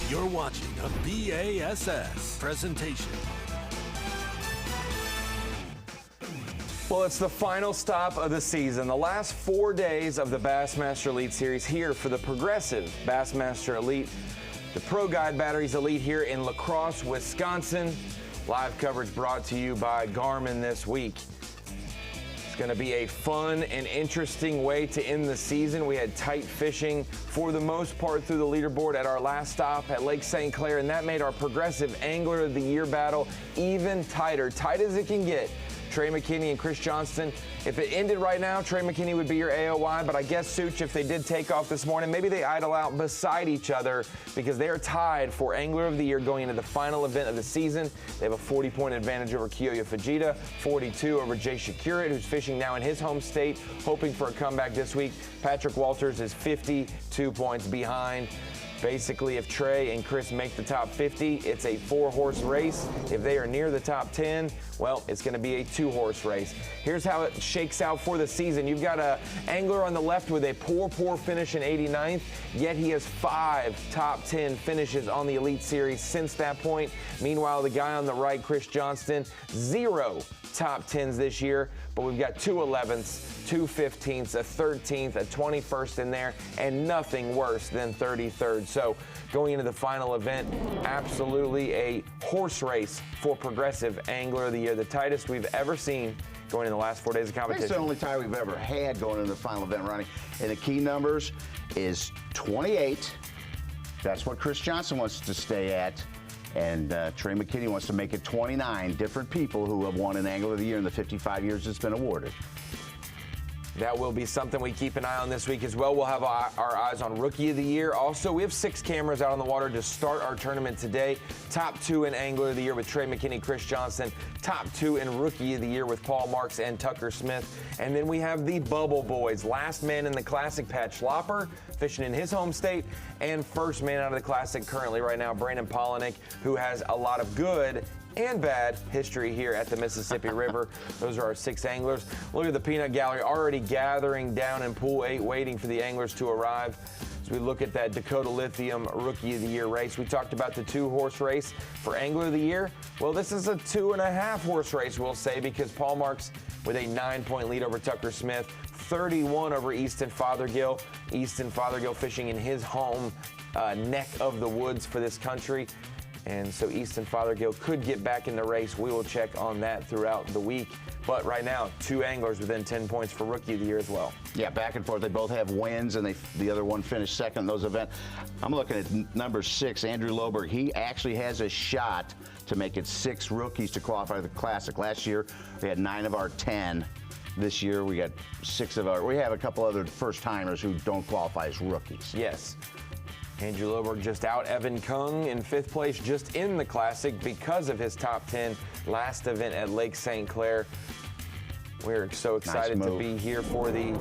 You're watching a B.A.S.S. presentation. Well, it's the final stop of the season. The last 4 days of the Bassmaster Elite Series here for the progressive Bassmaster Elite. The Pro Guide Batteries Elite here in La Crosse, Wisconsin. Live coverage brought to you by Garmin this week. It's going to be a fun and interesting way to end the season. We had tight fishing for the most part through the leaderboard at our last stop at Lake St. Clair, and that made our Progressive Angler of the Year battle even tighter, tight as it can get. Trey McKinney and Chris Johnston. If it ended right now, Trey McKinney would be your AOY, but I guess, Such, if they did take off this morning, maybe they idle out beside each other because they are tied for Angler of the Year going into the final event of the season. They have a 40-point advantage over Kiyoya Fujita, 42 over Jay Shakurit, who's fishing now in his home state, hoping for a comeback this week. Patrick Walters is 52 points behind. Basically, if Trey and Chris make the top 50, it's a 4-horse race. If they are near the top 10, well, it's going to be a 2-horse race. Here's how it shakes out for the season. You've got an angler on the left with a poor finish in 89th, yet he has 5 top 10 finishes on the Elite Series since that point. Meanwhile, the guy on the right, Chris Johnston, 0 top 10s this year, but we've got 2 11ths, 2 15ths, a 13th, a 21st in there, and nothing worse than 33rd. So going into the final event, absolutely a horse race for Progressive Angler of the Year, the tightest we've ever seen going in the last 4 days of competition. It's the only tie we've ever had going into the final event, Ronnie. And the key numbers is 28. That's what Chris Johnson wants to stay at. And Trey McKinney wants to make it 29 different people who have won an Angler of the Year in the 55 years it's been awarded. That will be something we keep an eye on this week as well. We'll have our eyes on Rookie of the Year. Also, we have 6 cameras out on the water to start our tournament today. Top 2 in Angler of the Year with Trey McKinney, Chris Johnson. Top 2 in Rookie of the Year with Paul Marks and Tucker Smith. And then we have the Bubble Boys. Last man in the Classic, Pat Schlopper, fishing in his home state. And first man out of the Classic currently right now, Brandon Polinick, who has a lot of good and bad history here at the Mississippi River. Those are our 6 anglers. Look at the peanut gallery already gathering down in Pool 8, waiting for the anglers to arrive. As we look at that Dakota Lithium Rookie of the Year race, we talked about the 2-horse race for Angler of the Year. Well, this is a 2.5-horse race, we'll say, because Paul Marks with a 9-point lead over Tucker Smith, 31 over Easton Fothergill. Easton Fothergill fishing in his home neck of the woods for this country. And so Easton Fothergill could get back in the race. We will check on that throughout the week. But right now, 2 anglers within 10 points for Rookie of the Year as well. Yeah, back and forth. They both have wins, and the other one finished second in those events. I'm looking at number 6, Andrew Loberg. He actually has a shot to make it 6 rookies to qualify for the Classic. Last year, we had 9 of our 10. This year, we got 6 of our. We have a couple other first-timers who don't qualify as rookies. Yes. Andrew Loberg just out Evan Kung in 5th place, just in the Classic because of his top 10 last event at Lake St. Clair. We're so excited to be here for the,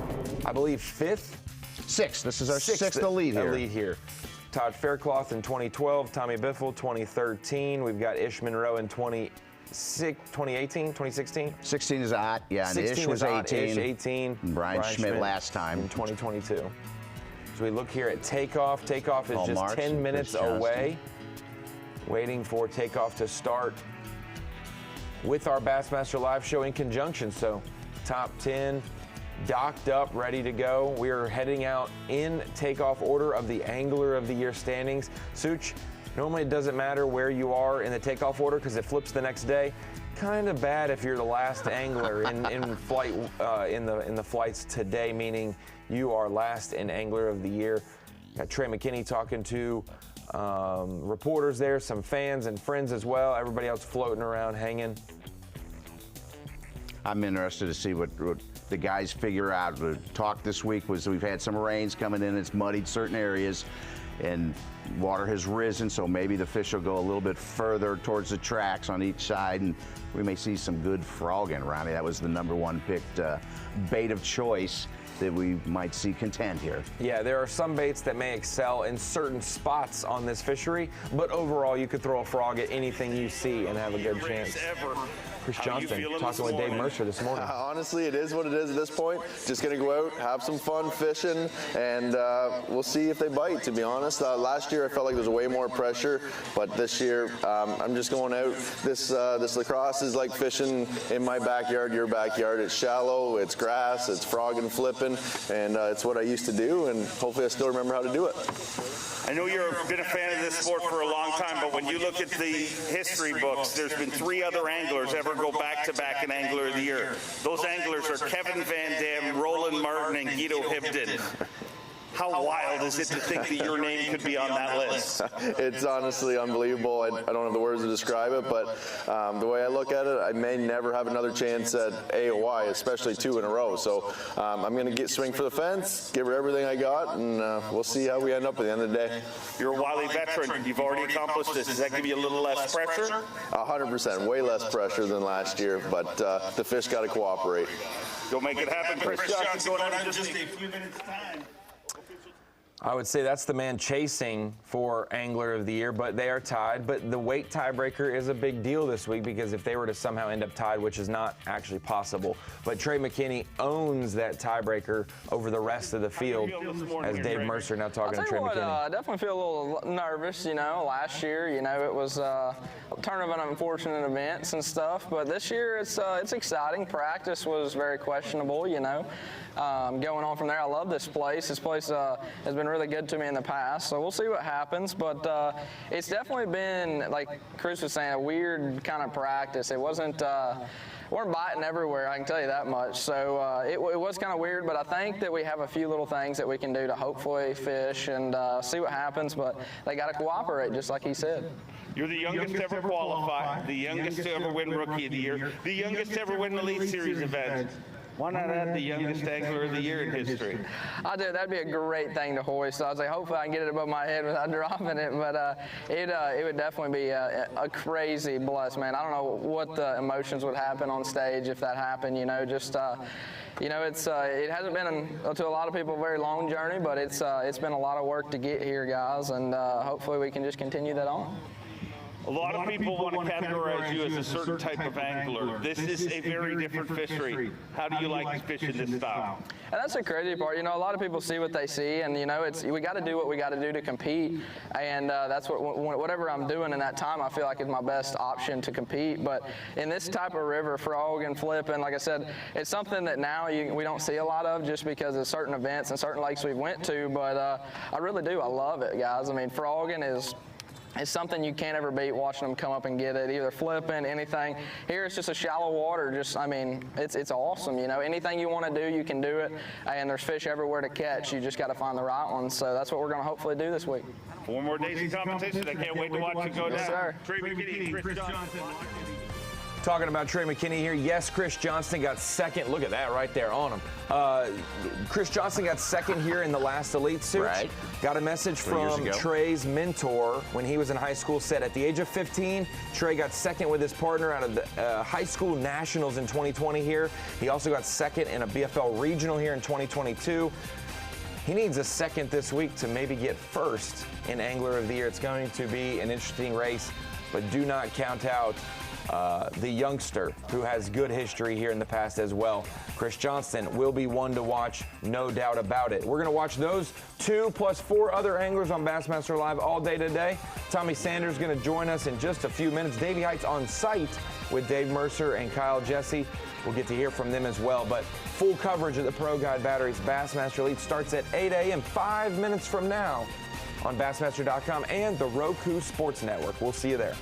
I believe, 5th? 6th. This is our 6th elite here. Todd Faircloth in 2012, Tommy Biffle 2013. We've got Ish Monroe in 2018, 2016? 16 is hot, yeah, and Ish was 18. Ish 18. Brian Schmidt last time. In 2022. As we look here at Takeoff, Takeoff is just 10 minutes away, waiting for Takeoff to start with our Bassmaster Live show in conjunction. So top 10 docked up, ready to go. We are heading out in Takeoff order of the Angler of the Year standings. Such, normally it doesn't matter where you are in the Takeoff order because it flips the next day. Kind of bad if you're the last angler in flight in the flights today, meaning you are last in Angler of the Year. Got Trey McKinney talking to reporters there, some fans and friends as well. Everybody else floating around, hanging. I'm interested to see what the guys figure out. The talk this week was we've had some rains coming in. It's muddied certain areas, and water has risen, so maybe the fish will go a little bit further towards the tracks on each side, and we may see some good frogging, Ronnie. That was the #1 picked bait of choice that we might see contend here. Yeah, there are some baits that may excel in certain spots on this fishery, but overall you could throw a frog at anything you see and have a good chance. Chris Johnston talking with Dave Mercer this morning. Honestly, it is what it is at this point. Just going to go out, have some fun fishing, and we'll see if they bite, to be honest. Last year I felt like there was way more pressure, but this year I'm just going out. This lacrosse is like fishing in my backyard, your backyard. It's shallow, it's grass, it's frog and flipping, and it's what I used to do, and hopefully I still remember how to do it. I know you've been a fan of this sport for a long time, but when you look at the history books, there's been 3 other anglers ever go back-to-back in Angler of the Year. Those anglers are Kevin Van Dam, Roland Martin, and Guido Hibden. How wild is it to think that your name could be on that list? It's honestly unbelievable. I don't have the words to describe it, but the way I look at it, I may never have another chance at AOY, especially 2 in a row. So I'm going to swing for the fence, give her everything I got, and we'll see how we end up at the end of the day. You're a wily veteran. You've already accomplished this. Does that give you a little less pressure? 100%. Way less pressure than last year, but the fish got to cooperate. Go make it happen. Chris Johnson going out in just a few minutes' time. I would say that's the man chasing for Angler of the Year, but they are tied. But the weight tiebreaker is a big deal this week because if they were to somehow end up tied, which is not actually possible, but Trey McKinney owns that tiebreaker over the rest of the field. As Dave Mercer now talking to Trey McKinney. I definitely feel a little nervous. Last year, it was a turn of unfortunate events and stuff, but this year it's exciting. Practice was very questionable. Going on from there, I love this place. This place has been really good to me in the past, so we'll see what happens. But it's definitely been, like Chris was saying, a weird kind of practice. It wasn't. We're biting everywhere, I can tell you that much. So it was kind of weird, but I think that we have a few little things that we can do to hopefully fish and see what happens. But they got to cooperate, just like he said. You're the youngest to ever qualify, the youngest to ever win Rookie of the Year, the youngest to ever win the Elite Series event. Why not add the youngest Angler of the Year in history? I do. That'd be a great thing to hoist. So I was like, hopefully I can get it above my head without dropping it. But it would definitely be a crazy bless, man. I don't know what the emotions would happen on stage if that happened. It hasn't been to a lot of people a very long journey, but it's been a lot of work to get here, guys, and hopefully we can just continue that on. A lot of people want to categorize you as a certain type of angler. This is a very different fishery. How do you like fishing this style? And that's the crazy part. A lot of people see what they see, and we got to do what we got to do to compete. And that's whatever I'm doing in that time, I feel like is my best option to compete. But in this type of river, frog and flipping, like I said, it's something that now we don't see a lot of just because of certain events and certain lakes we went to. But I really do. I love it, guys. I mean, frogging is. It's something you can't ever beat, watching them come up and get it, either flipping, anything. Here it's just a shallow water. It's awesome. Anything you want to do, you can do it. And there's fish everywhere to catch. You just got to find the right one. So that's what we're going to hopefully do this week. 4 more days of competition. I can't wait to watch it go down. Yes, sir. Trey McKinney, Chris Johnson. Talking about Trey McKinney here. Yes, Chris Johnston got second. Look at that right there on him. Chris Johnston got second here in the last Elite Suit. Right. Got a message from Trey's mentor when he was in high school. Said at the age of 15, Trey got second with his partner out of the high school nationals in 2020 here. He also got second in a BFL regional here in 2022. He needs a second this week to maybe get first in Angler of the Year. It's going to be an interesting race, but do not count out the youngster who has good history here in the past as well. Chris Johnston will be one to watch, no doubt about it. We're going to watch those 2 plus 4 other anglers on Bassmaster Live all day today. Tommy Sanders is going to join us in just a few minutes. Davey Heights on site with Dave Mercer and Kyle Jesse. We'll get to hear from them as well. But full coverage of the Pro Guide Batteries Bassmaster Elite starts at 8 a.m. 5 minutes from now on Bassmaster.com and the Roku Sports Network. We'll see you there.